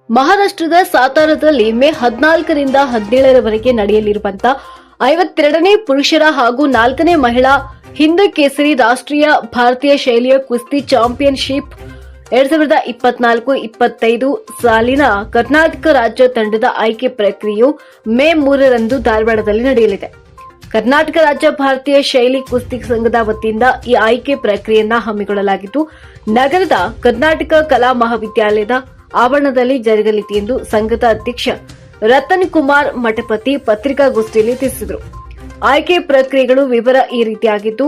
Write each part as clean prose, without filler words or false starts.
ಮಹಾರಾಷ್ಟ್ರದ ಸಾತಾರದಲ್ಲಿ ಮೇ 14ರಿಂದ 17ರವರೆಗೆ ನಡೆಯಲಿರುವಂತಹ 52ನೇ ಪುರುಷರ ಹಾಗೂ 4ನೇ ಮಹಿಳಾ ಹಿಂದ್ ಕೇಸರಿ ರಾಷ್ಟ್ರೀಯ ಭಾರತೀಯ ಶೈಲಿಯ ಕುಸ್ತಿ ಚಾಂಪಿಯನ್ಶಿಪ್ 2024-25 ಸಾಲಿನ ಕರ್ನಾಟಕ ರಾಜ್ಯ ತಂಡದ ಆಯ್ಕೆ ಪ್ರಕ್ರಿಯೆಯು ಮೇ 3ರಂದು ಧಾರವಾಡದಲ್ಲಿ ನಡೆಯಲಿದೆ. ಕರ್ನಾಟಕ ರಾಜ್ಯ ಭಾರತೀಯ ಶೈಲಿ ಕುಸ್ತಿ ಸಂಘದ ವತಿಯಿಂದ ಈ ಆಯ್ಕೆ ಪ್ರಕ್ರಿಯೆಯನ್ನು ಹಮ್ಮಿಕೊಳ್ಳಲಾಗಿದ್ದು, ನಗರದ ಕರ್ನಾಟಕ ಕಲಾ ಮಹಾವಿದ್ಯಾಲಯದ ಆವರಣದಲ್ಲಿ ಜರುಗಲಿದೆ ಎಂದು ಸಂಘದ ಅಧ್ಯಕ್ಷ ರತನ್ ಕುಮಾರ್ ಮಠಪತಿ ಪತ್ರಿಕಾಗೋಷ್ಠಿಯಲ್ಲಿ ತಿಳಿಸಿದರು. ಆಯ್ಕೆ ಪ್ರಕ್ರಿಯೆಗಳು ವಿವರ ಈ ರೀತಿಯಾಗಿದ್ದು,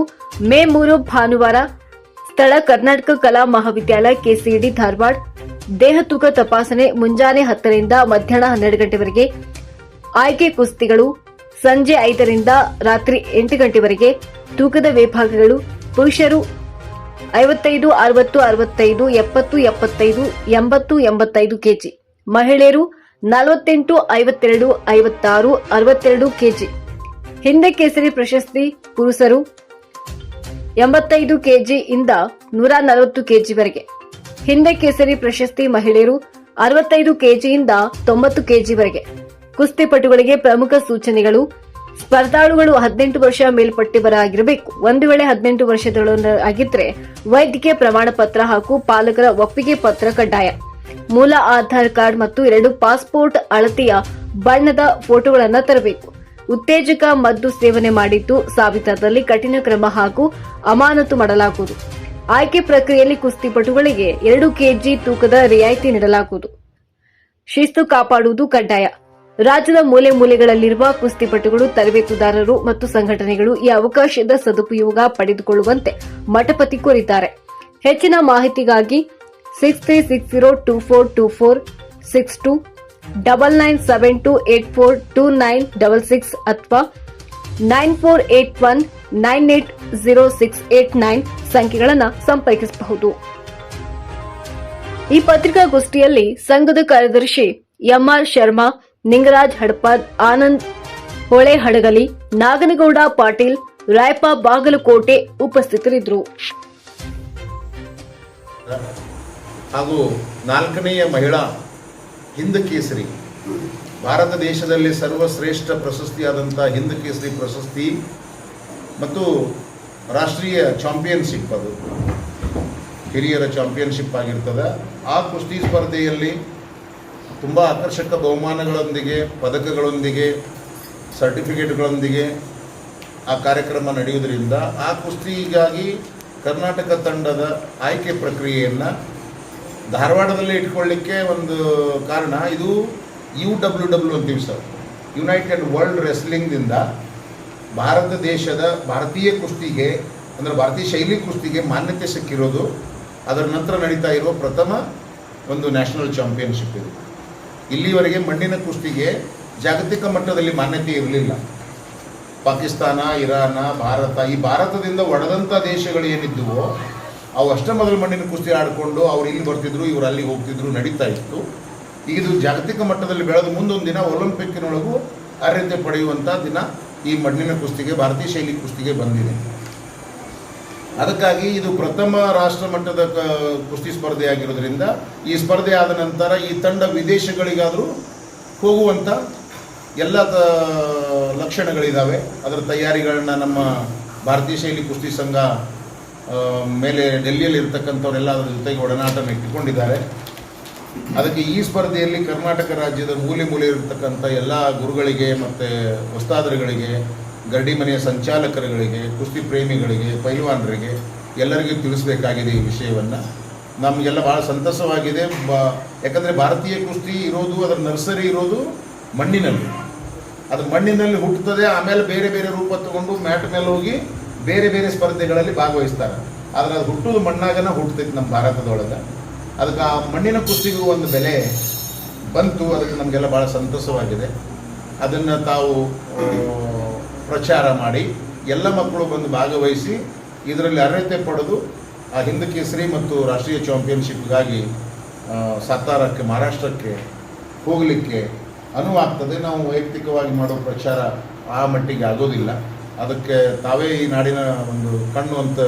ಮೇ 3 ಭಾನುವಾರ, ಸ್ಥಳ ಕರ್ನಾಟಕ ಕಲಾ ಮಹಾವಿದ್ಯಾಲಯ, ಕೆಸಿಡಿ, ಧಾರವಾಡ. ದೇಹ ತೂಕ ತಪಾಸಣೆ ಮುಂಜಾನೆ 10ರಿಂದ ಮಧ್ಯಾಹ್ನ 12 ಗಂಟೆವರೆಗೆ. ಆಯ್ಕೆ ಕುಸ್ತಿಗಳು ಸಂಜೆ 5ರಿಂದ ರಾತ್ರಿ 8 ಗಂಟೆವರೆಗೆ. ತೂಕದ ವಿಭಾಗಗಳು: ಪುರುಷರು 55, 60, 65, 70, 75, 80, 85 ಕೆಜಿ. ಮಹಿಳೆಯರು 48, 52, 56, 62 ಕೆಜಿ. ಹಿಂದೆ ಕೇಸರಿ ಪ್ರಶಸ್ತಿ ಪುರುಷರು 85 ಕೆಜಿ ಇಂದ 140 ಕೆಜಿವರೆಗೆ. ಹಿಂದೆ ಕೇಸರಿ ಪ್ರಶಸ್ತಿ ಮಹಿಳೆಯರು 65 ಕೆಜಿಯಿಂದ 90 ಕೆಜಿವರೆಗೆ. ಕುಸ್ತಿಪಟುಗಳಿಗೆ ಪ್ರಮುಖ ಸೂಚನೆಗಳು: ಸ್ಪರ್ಧಾಳುಗಳು 18 ವರ್ಷ ಮೇಲ್ಪಟ್ಟವರಾಗಿರಬೇಕು. ಒಂದು ವೇಳೆ 18 ವರ್ಷದೊಳಗಿದ್ದರೆ ವೈದ್ಯಕೀಯ ಪ್ರಮಾಣ ಪತ್ರ ಹಾಗೂ ಪಾಲಕರ ಒಪ್ಪಿಗೆ ಪತ್ರ ಕಡ್ಡಾಯ. ಮೂಲ ಆಧಾರ್ ಕಾರ್ಡ್ ಮತ್ತು 2 ಪಾಸ್ಪೋರ್ಟ್ ಅಳತೆಯ ಬಣ್ಣದ ಫೋಟೋಗಳನ್ನು ತರಬೇಕು. ಉತ್ತೇಜಕ ಮದ್ದು ಸೇವನೆ ಮಾಡಿದ್ದು ಸಾಬೀತಾದಲ್ಲಿ ಕಠಿಣ ಕ್ರಮ ಹಾಗೂ ಅಮಾನತು ಮಾಡಲಾಗುವುದು. ಆಯ್ಕೆ ಪ್ರಕ್ರಿಯೆಯಲ್ಲಿ ಕುಸ್ತಿಪಟುಗಳಿಗೆ 2 ಕೆಜಿ ತೂಕದ ರಿಯಾಯಿತಿ ನೀಡಲಾಗುವುದು. ಶಿಸ್ತು ಕಾಪಾಡುವುದು ಕಡ್ಡಾಯ. ರಾಜ್ಯದ ಮೂಲೆ ಮೂಲೆಗಳಲ್ಲಿರುವ ಕುಸ್ತಿಪಟುಗಳು, ತರಬೇತುದಾರರು ಮತ್ತು ಸಂಘಟನೆಗಳು ಈ ಅವಕಾಶದ ಸದುಪಯೋಗ ಪಡೆದುಕೊಳ್ಳುವಂತೆ ಮಠಪತಿ ಕೋರಿದ್ದಾರೆ. ಹೆಚ್ಚಿನ ಮಾಹಿತಿಗಾಗಿ 6360242462 9972842966 ಅಥವಾ 9481980689 ಸಂಖ್ಯೆಗಳನ್ನು ಸಂಪರ್ಕಿಸಬಹುದು. ಈ ಪತ್ರಿಕಾಗೋಷ್ಠಿಯಲ್ಲಿ ಸಂಘದ ಕಾರ್ಯದರ್ಶಿ ಎಂಆರ್ ಶರ್ಮಾ, ನಿಂಗರಾಜ್ ಹಡಪದ್, ಆನಂದ್ ಹೊಳೆಹಡಗಲಿ, ನಾಗನಗೌಡ ಪಾಟೀಲ್, ರಾಯಪ್ಪ ಬಾಗಲಕೋಟೆ ಉಪಸ್ಥಿತರಿದ್ದರು. ಹಾಗೂ 4ನೆಯ ಮಹಿಳಾ ಹಿಂದ್ ಕೇಸರಿ, ಭಾರತ ದೇಶದಲ್ಲಿ ಸರ್ವಶ್ರೇಷ್ಠ ಪ್ರಶಸ್ತಿಯಾದಂಥ ಹಿಂದ್ ಕೇಸರಿ ಪ್ರಶಸ್ತಿ ಮತ್ತು ರಾಷ್ಟ್ರೀಯ ಚಾಂಪಿಯನ್ಶಿಪ್, ಅದು ಹಿರಿಯರ ಚಾಂಪಿಯನ್ಶಿಪ್ ಆಗಿರ್ತದೆ. ಆ ಕುಸ್ತಿ ಸ್ಪರ್ಧೆಯಲ್ಲಿ ತುಂಬ ಆಕರ್ಷಕ ಬಹುಮಾನಗಳೊಂದಿಗೆ, ಪದಕಗಳೊಂದಿಗೆ, ಸರ್ಟಿಫಿಕೇಟ್ಗಳೊಂದಿಗೆ ಆ ಕಾರ್ಯಕ್ರಮ ನಡೆಯುವುದರಿಂದ ಆ ಕುಸ್ತಿಗಾಗಿ ಕರ್ನಾಟಕ ತಂಡದ ಆಯ್ಕೆ ಪ್ರಕ್ರಿಯೆಯನ್ನು ಧಾರವಾಡದಲ್ಲೇ ಇಟ್ಕೊಳ್ಳಿಕ್ಕೆ ಒಂದು ಕಾರಣ. ಇದು UWW ಅಂತೀವಿ ಸರ್, ಯುನೈಟೆಡ್ ವರ್ಲ್ಡ್ ರೆಸ್ಲಿಂಗ್ದಿಂದ ಭಾರತ ದೇಶದ ಭಾರತೀಯ ಕುಸ್ತಿಗೆ, ಅಂದರೆ ಭಾರತೀಯ ಶೈಲಿ ಕುಸ್ತಿಗೆ ಮಾನ್ಯತೆ ಸಿಕ್ಕಿರೋದು. ಅದರ ನಂತರ ನಡೀತಾ ಇರುವ ಪ್ರಥಮ ಒಂದು ನ್ಯಾಷನಲ್ ಚಾಂಪಿಯನ್ಶಿಪ್ ಇದು. ಇಲ್ಲಿವರೆಗೆ ಮಣ್ಣಿನ ಕುಸ್ತಿಗೆ ಜಾಗತಿಕ ಮಟ್ಟದಲ್ಲಿ ಮಾನ್ಯತೆ ಇರಲಿಲ್ಲ. ಪಾಕಿಸ್ತಾನ, ಇರಾನ, ಭಾರತ, ಈ ಭಾರತದಿಂದ ಒಡೆದಂಥ ದೇಶಗಳು ಏನಿದ್ದುವೋ ಅವು ಅಷ್ಟೇ ಮೊದಲು ಮಣ್ಣಿನ ಕುಸ್ತಿ ಆಡಿಕೊಂಡು ಅವ್ರು ಇಲ್ಲಿ ಬರ್ತಿದ್ರು, ಇವರು ಅಲ್ಲಿ ಹೋಗ್ತಿದ್ರು, ನಡೀತಾ ಇತ್ತು. ಈಗ ಇದು ಜಾಗತಿಕ ಮಟ್ಟದಲ್ಲಿ ಬೆಳೆದು ಮುಂದೊಂದು ದಿನ ಒಲಿಂಪಿಕ್ನೊಳಗೂ ಅರ್ಹತೆ ಪಡೆಯುವಂಥ ದಿನ ಈ ಮಣ್ಣಿನ ಕುಸ್ತಿಗೆ, ಭಾರತೀಯ ಶೈಲಿ ಕುಸ್ತಿಗೆ ಬಂದಿದೆ. ಅದಕ್ಕಾಗಿ ಇದು ಪ್ರಥಮ ರಾಷ್ಟ್ರ ಮಟ್ಟದ ಕುಸ್ತಿ ಸ್ಪರ್ಧೆ ಆಗಿರೋದ್ರಿಂದ ಈ ಸ್ಪರ್ಧೆ ಆದ ನಂತರ ಈ ತಂಡ ವಿದೇಶಗಳಿಗಾದರೂ ಹೋಗುವಂಥ ಎಲ್ಲ ಲಕ್ಷಣಗಳಿದ್ದಾವೆ. ಅದರ ತಯಾರಿಗಳನ್ನ ನಮ್ಮ ಭಾರತೀಯ ಶೈಲಿ ಕುಸ್ತಿ ಸಂಘ ಮೇಲೆ ಡೆಲ್ಲಿಯಲ್ಲಿ ಇರ್ತಕ್ಕಂಥವರೆಲ್ಲ ಅದರ ಜೊತೆಗೆ ಒಡನಾಟನ ಇಟ್ಟುಕೊಂಡಿದ್ದಾರೆ. ಅದಕ್ಕೆ ಈ ಸ್ಪರ್ಧೆಯಲ್ಲಿ ಕರ್ನಾಟಕ ರಾಜ್ಯದ ಮೂಲೆ ಮೂಲೆ ಇರತಕ್ಕಂಥ ಎಲ್ಲ ಗುರುಗಳಿಗೆ ಮತ್ತು ವಸ್ತಾದರುಗಳಿಗೆ, ಗರಡಿ ಮನೆಯ ಸಂಚಾಲಕರುಗಳಿಗೆ, ಕುಸ್ತಿ ಪ್ರೇಮಿಗಳಿಗೆ, ಪೈಲ್ವಾನರಿಗೆ ಎಲ್ಲರಿಗೂ ತಿಳಿಸಬೇಕಾಗಿದೆ ಈ ವಿಷಯವನ್ನು. ನಮಗೆಲ್ಲ ಭಾಳ ಸಂತಸವಾಗಿದೆ. ಯಾಕಂದರೆ ಭಾರತೀಯ ಕುಸ್ತಿ ಇರೋದು, ಅದರ ನರ್ಸರಿ ಇರೋದು ಮಣ್ಣಿನಲ್ಲಿ. ಅದು ಮಣ್ಣಿನಲ್ಲಿ ಹುಟ್ಟುತ್ತದೆ, ಆಮೇಲೆ ಬೇರೆ ಬೇರೆ ರೂಪ ತಗೊಂಡು ಮ್ಯಾಟ್ ಮೇಲೆ ಹೋಗಿ ಬೇರೆ ಬೇರೆ ಸ್ಪರ್ಧೆಗಳಲ್ಲಿ ಭಾಗವಹಿಸ್ತಾರೆ. ಆದರೆ ಅದು ಹುಟ್ಟುವುದು ಮಣ್ಣಾಗನ ಹುಟ್ಟುತ್ತೈತೆ ನಮ್ಮ ಭಾರತದೊಳಗೆ. ಅದಕ್ಕೆ ಆ ಮಣ್ಣಿನ ಕುಸ್ತಿಗೂ ಒಂದು ಬೆಲೆ ಬಂತು. ಅದಕ್ಕೆ ನಮಗೆಲ್ಲ ಭಾಳ ಸಂತಸವಾಗಿದೆ. ಅದನ್ನು ತಾವು ಪ್ರಚಾರ ಮಾಡಿ ಎಲ್ಲ ಮಕ್ಕಳು ಬಂದು ಭಾಗವಹಿಸಿ ಇದರಲ್ಲಿ ಅರ್ಹತೆ ಪಡೆದು ಆ ಹಿಂದ್ ಕೇಸರಿ ಮತ್ತು ರಾಷ್ಟ್ರೀಯ ಚಾಂಪಿಯನ್ಶಿಪ್ಗಾಗಿ ಸಾತಾರಕ್ಕೆ, ಮಹಾರಾಷ್ಟ್ರಕ್ಕೆ ಹೋಗಲಿಕ್ಕೆ ಅನುವಾಗ್ತದೆ. ನಾವು ವೈಯಕ್ತಿಕವಾಗಿ ಮಾಡೋ ಪ್ರಚಾರ ಆ ಮಟ್ಟಿಗೆ ಆಗೋದಿಲ್ಲ. ಅದಕ್ಕೆ ತಾವೇ ಈ ನಾಡಿನ ಒಂದು ಕಣ್ಣು ಅಂತ